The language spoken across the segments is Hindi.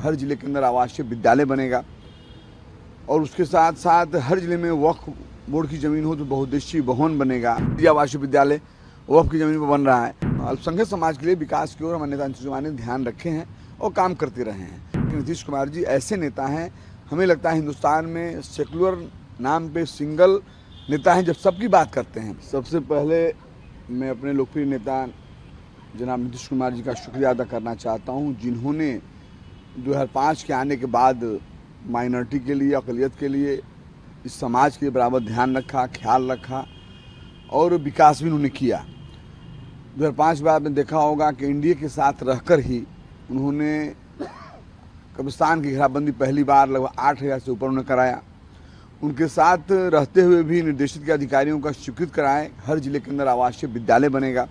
हर जिले के अंदर आवासीय विद्यालय बनेगा और उसके साथ साथ हर जिले में वक्फ बोर्ड की ज़मीन हो तो बहुउद्देशीय भवन बनेगा। आवासीय विद्यालय वक्फ की ज़मीन पर बन रहा है। अल्पसंख्यक समाज के लिए विकास की ओर हमारे नेता नीतीश कुमार ने ध्यान रखे हैं और काम करते रहे हैं। नीतीश कुमार जी ऐसे नेता हैं, हमें लगता है हिंदुस्तान में सेकुलर नाम पे सिंगल नेता हैं जब सबकी बात करते हैं। सबसे पहले मैं अपने लोकप्रिय नेता जनाब नीतीश कुमार जी का शुक्रिया अदा करना चाहता हूं, जिन्होंने 2005 के आने के बाद माइनॉरिटी के लिए, अक़लियत के लिए, इस समाज के बराबर ध्यान रखा, ख्याल रखा और विकास भी उन्होंने किया। 2005 के बाद में देखा होगा कि इंडिया के साथ रहकर ही उन्होंने कब्रिस्तान की घेराबंदी पहली बार लगभग 8,000 से ऊपर उन्होंने कराया। उनके साथ रहते हुए भी निर्देशित के अधिकारियों का स्वीकृत कराएं, हर जिले के अंदर आवासीय विद्यालय बनेगा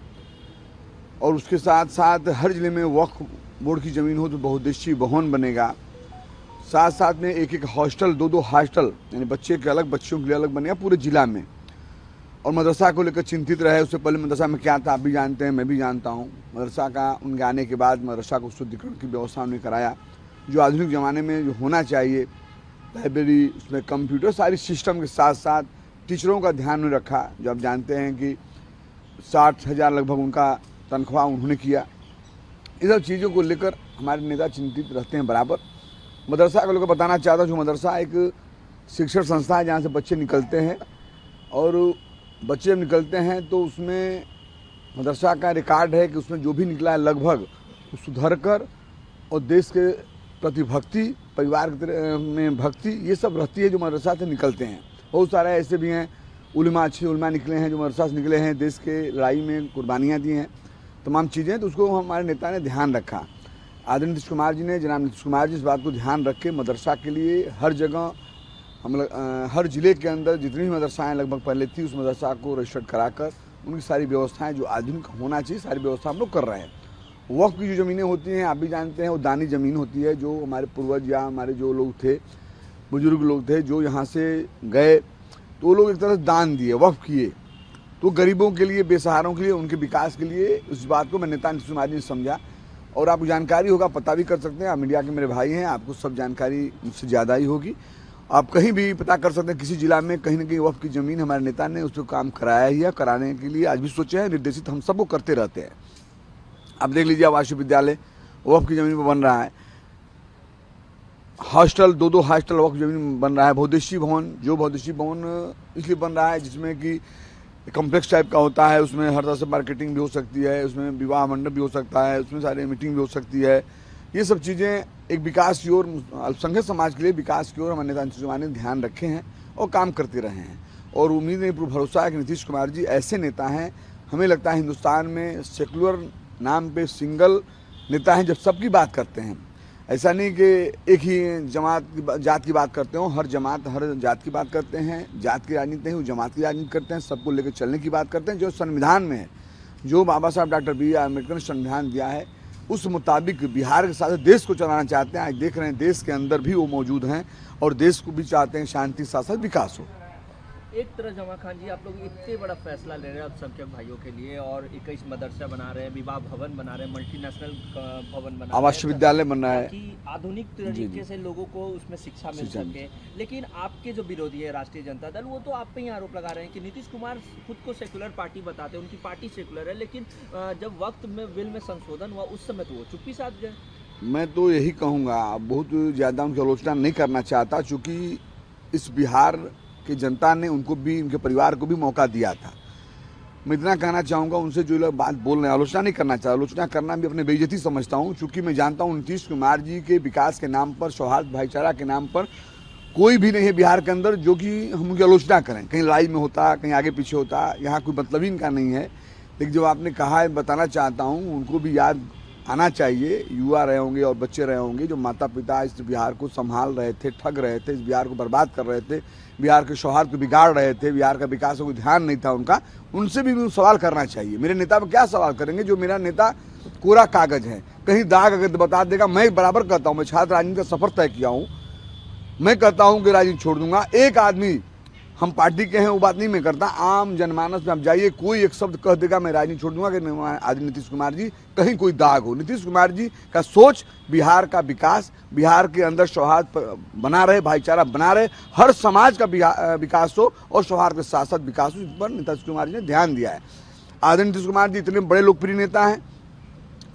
और उसके साथ साथ हर जिले में वक्फ बोर्ड की ज़मीन हो तो बहुउद्देशीय भवन बनेगा। साथ साथ में एक हॉस्टल, 2 हॉस्टल यानी बच्चे के अलग, बच्चियों के लिए अलग बनेगा पूरे जिला में। और मदरसा को लेकर चिंतित रहे, उससे पहले मदरसा में क्या था आप भी जानते हैं, मैं भी जानता हूँ। मदरसा का उनके आने के बाद मदरसा को शुद्धिकरण की व्यवस्था उन्होंने कराया, जो आधुनिक ज़माने में जो होना चाहिए। लाइब्रेरी, उसमें कंप्यूटर, सारी सिस्टम के साथ साथ टीचरों का ध्यान में रखा, जो आप जानते हैं कि 60,000 लगभग उनका तनख्वाह उन्होंने किया। इन सब चीज़ों को लेकर हमारे नेता चिंतित रहते हैं बराबर। मदरसा को लेकर बताना चाहता हूँ, जो मदरसा एक शिक्षण संस्था है जहाँ से बच्चे निकलते हैं और बच्चे जब निकलते हैं तो उसमें मदरसा का रिकॉर्ड है कि उसमें जो भी निकला है लगभग सुधर कर और देश के प्रति भक्ति, परिवार में भक्ति, ये सब रहती है जो मदरसा से निकलते हैं। बहुत सारे ऐसे भी हैं उलमा, अच्छे उलमा निकले हैं जो मदरसा से निकले हैं, देश के लड़ाई में कुर्बानियाँ दी हैं, तमाम चीज़ें। तो उसको हमारे नेता ने ध्यान रखा। आदरणीय नीतीश कुमार जी ने, जनाब नीतीश कुमार जी इस बात को ध्यान रख के मदरसा के लिए हर जगह हर ज़िले के अंदर जितनी भी मदरसाएँ लगभग पहले थी उस मदरसा को रजिस्टर्ड कराकर उनकी सारी व्यवस्थाएँ जो आधुनिक होना चाहिए सारी व्यवस्था हम लोग कर रहे हैं। वक्फ की जो ज़मीनें होती हैं आप भी जानते हैं, वो दानी ज़मीन होती है, जो हमारे पूर्वज या हमारे जो लोग थे, बुजुर्ग लोग थे, जो यहाँ से गए तो वो लोग एक तरह से दान दिए, वक्फ किए, तो गरीबों के लिए, बेसहारों के लिए, उनके विकास के लिए। उस बात को मैं नेता नीतीश कुमार जी ने समझा और आपको जानकारी होगा, पता भी कर सकते हैं, आप मीडिया के मेरे भाई हैं, आपको सब जानकारी मुझसे ज़्यादा ही होगी। आप कहीं भी पता कर सकते हैं, किसी जिला में कहीं ना कहीं वक्फ की ज़मीन हमारे नेता ने उस पर काम कराया ही है, कराने के लिए आज भी सोचे हैं, निर्देशित हम सबको करते रहते हैं। आप देख लीजिए आवासीय विद्यालय वक्फ की ज़मीन पर बन रहा है, हॉस्टल, 2 हॉस्टल वक्फ ज़मीन बन रहा है, बहुउद्देशीय भवन, जो बहुउद्देशीय भवन इसलिए बन रहा है जिसमें कि कॉम्प्लेक्स टाइप का होता है, उसमें हर तरह से मार्केटिंग भी हो सकती है, उसमें विवाह मंडप भी हो सकता है, उसमें सारी मीटिंग भी हो सकती है। ये सब चीज़ें एक विकास की ओर, अल्पसंख्यक समाज के लिए विकास की ओर हमारे नेता नीतीश कुमार ने ध्यान रखे हैं और काम करते रहे हैं। और उम्मीद है, पूरा भरोसा है कि नीतीश कुमार जी ऐसे नेता हैं, हमें लगता है हिंदुस्तान में सेकुलर नाम पे सिंगल नेता हैं जब सबकी बात करते हैं। ऐसा नहीं कि एक ही जात की बात करते हो, हर जमात, हर जात की बात करते हैं। जात की राजनीति नहीं, वो जमात की राजनीति करते हैं, सबको लेकर चलने की बात करते हैं। जो संविधान में है, जो बाबा साहब डॉक्टर B.आर. अम्बेडकर ने संविधान दिया है, उस मुताबिक बिहार के साथ देश को चलाना चाहते हैं। आज देख रहे हैं देश के अंदर भी वो मौजूद हैं और देश को भी चाहते हैं शांति साथ साथ विकास हो। एक तरह जमा खान जी, आप लोग इतने बड़ा फैसला ले रहे हैं अल्पसंख्यक भाइयों के लिए और 21 मदरसा बना रहे हैं, विवाह भवन बना रहे हैं, मल्टीनेशनल भवन बना रहे हैं, आवासीय विद्यालय बन रहा है कि आधुनिक तरीके से लोगों को उसमें शिक्षा मिल सके। लेकिन आपके जो विरोधी है राष्ट्रीय जनता दल, वो तो आप पे ही आरोप लगा रहे हैं कि नीतीश कुमार खुद को सेकुलर पार्टी बताते हैं, उनकी पार्टी सेकुलर है, लेकिन जब वक्त में बिल में संशोधन हुआ उस समय तो वो चुप्पी साध गए। मैं तो यही कहूँगा, बहुत ज़्यादा उनकी आलोचना नहीं करना चाहता, चूँकि इस बिहार कि जनता ने उनको भी, उनके परिवार को भी मौका दिया था। मैं इतना कहना चाहूँगा उनसे, जो लोग बात बोल रहे हैं, आलोचना नहीं करना चाहता, आलोचना करना भी अपने बेइज्जती समझता हूँ। चूँकि मैं जानता हूँ नीतीश कुमार जी के विकास के नाम पर, सौहार्द भाईचारा के नाम पर कोई भी नहीं है बिहार के अंदर जो कि हम उनकी आलोचना करें। कहीं लड़ाई में होता, कहीं आगे पीछे होता, यहाँ कोई मतलब ही इनका नहीं है। लेकिन जो आपने कहा है, बताना चाहता हूँ, उनको भी याद आना चाहिए, युवा रहे होंगे और बच्चे रहे होंगे जो माता पिता इस बिहार को संभाल रहे थे, ठग रहे थे, इस बिहार को बर्बाद कर रहे थे, बिहार के सौहार्द को बिगाड़ रहे थे, बिहार का विकास का कोई ध्यान नहीं था उनका। उनसे भी सवाल करना चाहिए। मेरे नेता पर क्या सवाल करेंगे? जो मेरा नेता कोरा कागज है, कहीं दाग अगर बता देगा, मैं बराबर कहता हूँ, मैं छात्र राजनीति का सफर तय किया हूँ, मैं कहता हूँ कि राजनीति छोड़ दूंगा। एक आदमी हम पार्टी के हैं वो बात नहीं मैं करता। आम जनमानस में आप जाइए, कोई एक शब्द कह देगा मैं राजनीति छोड़ दूंगा कि आज नीतीश कुमार जी कहीं कोई दाग हो। नीतीश कुमार जी का सोच बिहार का विकास, बिहार के अंदर सौहार्द बना रहे, भाईचारा बना रहे, हर समाज का विकास हो और सौहार्द के साथ साथ विकास हो, इस पर नीतीश कुमार जी ने ध्यान दिया है। आदरणीय नीतीश कुमार जी इतने बड़े लोकप्रिय नेता हैं,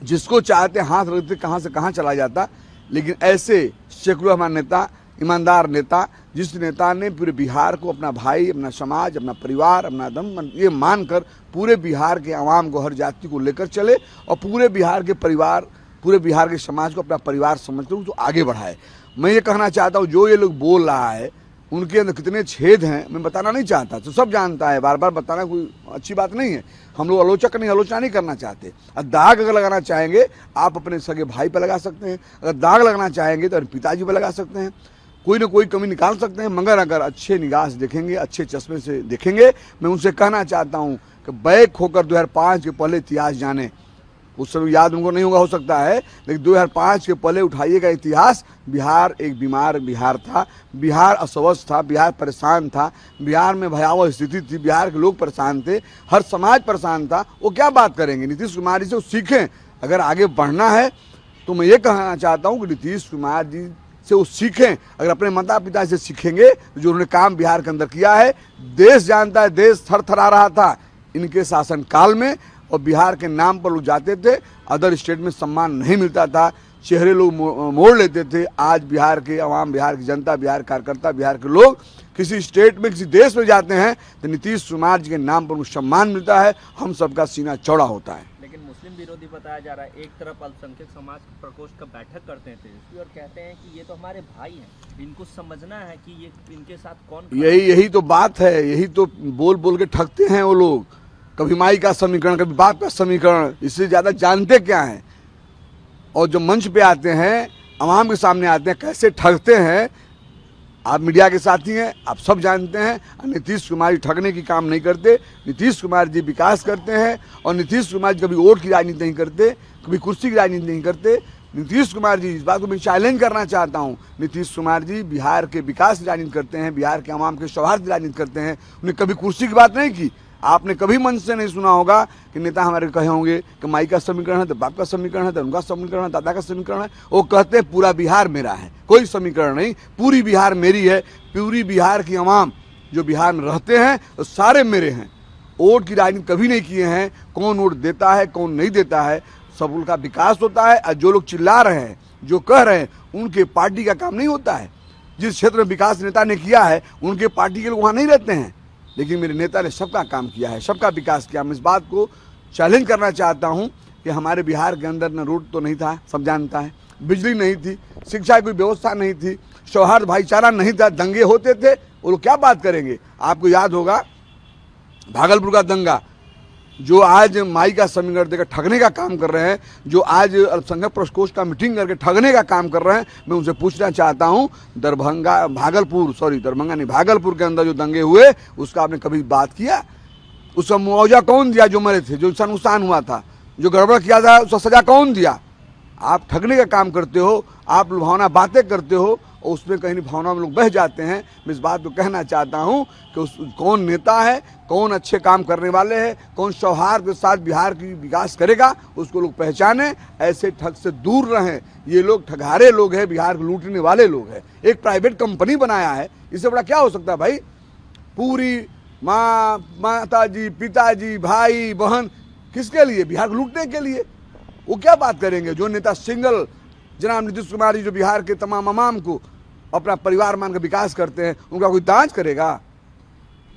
जिसको चाहते हाथ रखते कहाँ से कहाँ चला जाता, लेकिन ऐसे सेकुलर हमारा नेता, ईमानदार नेता, जिस नेता ने पूरे बिहार को अपना भाई, अपना समाज, अपना परिवार, अपना दम ये मानकर पूरे बिहार के आवाम को, हर जाति को लेकर चले और पूरे बिहार के परिवार, पूरे बिहार के समाज को अपना परिवार समझकर उसको आगे बढ़ाए। मैं ये कहना चाहता हूँ, जो ये लोग बोल रहा है उनके अंदर कितने छेद हैं मैं बताना नहीं चाहता, तो सब जानता है, बार बार बताना कोई अच्छी बात नहीं है। हम लोग आलोचना नहीं करना चाहते। दाग अगर लगाना चाहेंगे आप अपने सगे भाई पर लगा सकते हैं, अगर दाग लगाना चाहेंगे तो अपने पिताजी पर लगा सकते हैं, कोई ना कोई कमी निकाल सकते हैं, मगर अगर अच्छे निगाह से देखेंगे, अच्छे चश्मे से देखेंगे, मैं उनसे कहना चाहता हूं कि बैक होकर 2005 के पहले इतिहास जाने। उस समय याद उनको नहीं होगा हो सकता है, लेकिन 2005 के पहले उठाइएगा इतिहास। बिहार एक बीमार बिहार था, बिहार अस्वस्थ था, बिहार परेशान था, बिहार में भयावह स्थिति थी, बिहार के लोग परेशान थे, हर समाज परेशान था। वो क्या बात करेंगे? नीतीश कुमार जी से वो सीखें। अगर आगे बढ़ना है तो मैं ये कहना चाहता हूँ कि नीतीश कुमार जी से वो सीखें। अगर अपने माता पिता से सीखेंगे तो जो उन्होंने काम बिहार के अंदर किया है, देश जानता है, देश थरथरा रहा था इनके शासन काल में, और बिहार के नाम पर लोग जाते थे, अदर स्टेट में सम्मान नहीं मिलता था, चेहरे लोग मोड़ लेते थे। आज बिहार के अवाम, बिहार की जनता, बिहार कार्यकर्ता, बिहार के लोग किसी स्टेट में, किसी देश में जाते हैं तो नीतीश कुमार जी के नाम पर उनको सम्मान मिलता है, हम सबका सीना चौड़ा होता है। लेकिन मुस्लिम विरोधी बताया जा रहा है। एक तरफ अल्पसंख्यक समाज प्रकोष्ठ का बैठक करते हैं तेजस्वी और कहते हैं कि ये तो हमारे भाई हैं, इनको समझना है कि ये इनके साथ कौन। यही तो बात है, यही तो बोल बोल के ठगते हैं वो लोग। कभी माई का समीकरण, कभी बाप का समीकरण, इससे ज्यादा जानते क्या हैं। और जो मंच पे आते हैं, आवाम के सामने आते हैं, कैसे ठगते हैं। आप मीडिया के साथी हैं, आप सब जानते हैं। नीतीश कुमार जी ठगने की काम नहीं करते, नीतीश कुमार जी विकास करते हैं। और नीतीश कुमार जी कभी वोट की राजनीति नहीं करते, कभी कुर्सी की राजनीति नहीं करते। नीतीश कुमार जी, इस बात को मैं चैलेंज करना चाहता हूं, नीतीश कुमार जी बिहार के विकास की राजनीति करते हैं, बिहार के आवाम के सौहार्द की राजनीति करते हैं। उन्हें कभी कुर्सी की बात नहीं की। आपने कभी मंच से नहीं सुना होगा कि नेता हमारे कहे होंगे कि माई का समीकरण है तो बाप का समीकरण है तो उनका समीकरण है, दादा का समीकरण है। वो कहते हैं पूरा बिहार मेरा है, कोई समीकरण नहीं, पूरी बिहार मेरी है। पूरी बिहार की आवाम जो बिहार में रहते हैं तो सारे मेरे हैं। वोट की राजनीति कभी नहीं किए हैं, कौन वोट देता है कौन नहीं देता है, सब उनका विकास होता है। और जो लोग चिल्ला रहे हैं, जो कह रहे हैं, उनके पार्टी का काम नहीं होता है। जिस क्षेत्र में विकास नेता ने किया है उनके पार्टी के लोग वहाँ नहीं रहते हैं, लेकिन मेरे नेता ने सबका काम किया है, सबका विकास किया। मैं इस बात को चैलेंज करना चाहता हूं कि हमारे बिहार के अंदर न रोड तो नहीं था, सब जानता है, बिजली नहीं थी, शिक्षा की कोई व्यवस्था नहीं थी, सौहार्द भाईचारा नहीं था, दंगे होते थे। वो लोग क्या बात करेंगे? आपको याद होगा भागलपुर का दंगा, जो आज माई का समीकरण देकर ठगने का काम कर रहे हैं, जो आज अल्पसंख्यक प्रकोष्ठ का मीटिंग करके ठगने का काम कर रहे हैं। मैं उनसे पूछना चाहता हूं, दरभंगा नहीं, भागलपुर के अंदर जो दंगे हुए उसका आपने कभी बात किया? उसका मुआवजा कौन दिया? जो मरे थे, जो नुकसान हुआ था, जो गड़बड़ किया था, उसका सजा कौन दिया? आप ठगने का काम करते हो, आप लुभावना बातें करते हो और उसमें कहीं भावना में लोग बह जाते हैं। मैं इस बात को कहना चाहता हूं कि कौन नेता है, कौन अच्छे काम करने वाले हैं, कौन सौहार्द के साथ बिहार की विकास करेगा, उसको लोग पहचाने। ऐसे ठग से दूर रहें। ये लोग ठगहारे लोग हैं, बिहार को लूटने वाले लोग हैं। एक प्राइवेट कंपनी बनाया है, इससे बड़ा क्या हो सकता है भाई? पूरी माता जी, पिताजी, भाई बहन, किसके लिए? बिहार को लूटने के लिए। वो क्या बात करेंगे? जो नेता सिंगल जनाब नीतीश कुमार जी, जो बिहार के तमाम आवाम को अपना परिवार मानकर विकास करते हैं, उनका कोई दांच करेगा?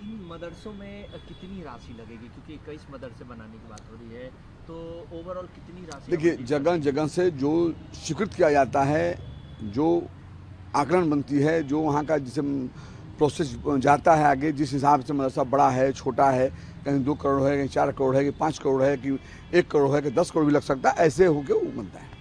इन मदरसों में कितनी राशि लगेगी? क्योंकि 21 मदरसे बनाने की बात हो रही है, तो ओवरऑल कितनी राशि? देखिए, जगह जगह से जो स्वीकृत किया जाता है, जो आकलन बनती है, जो वहाँ का जिसे प्रोसेस जाता है आगे, जिस हिसाब से मदरसा बड़ा है, छोटा है, कहीं 2 करोड़ है, कहीं 4 करोड़ है, कि 5 करोड़ है, कि 1 करोड़ है, कि 10 करोड़ भी लग सकता है, ऐसे होकर वो बनता है।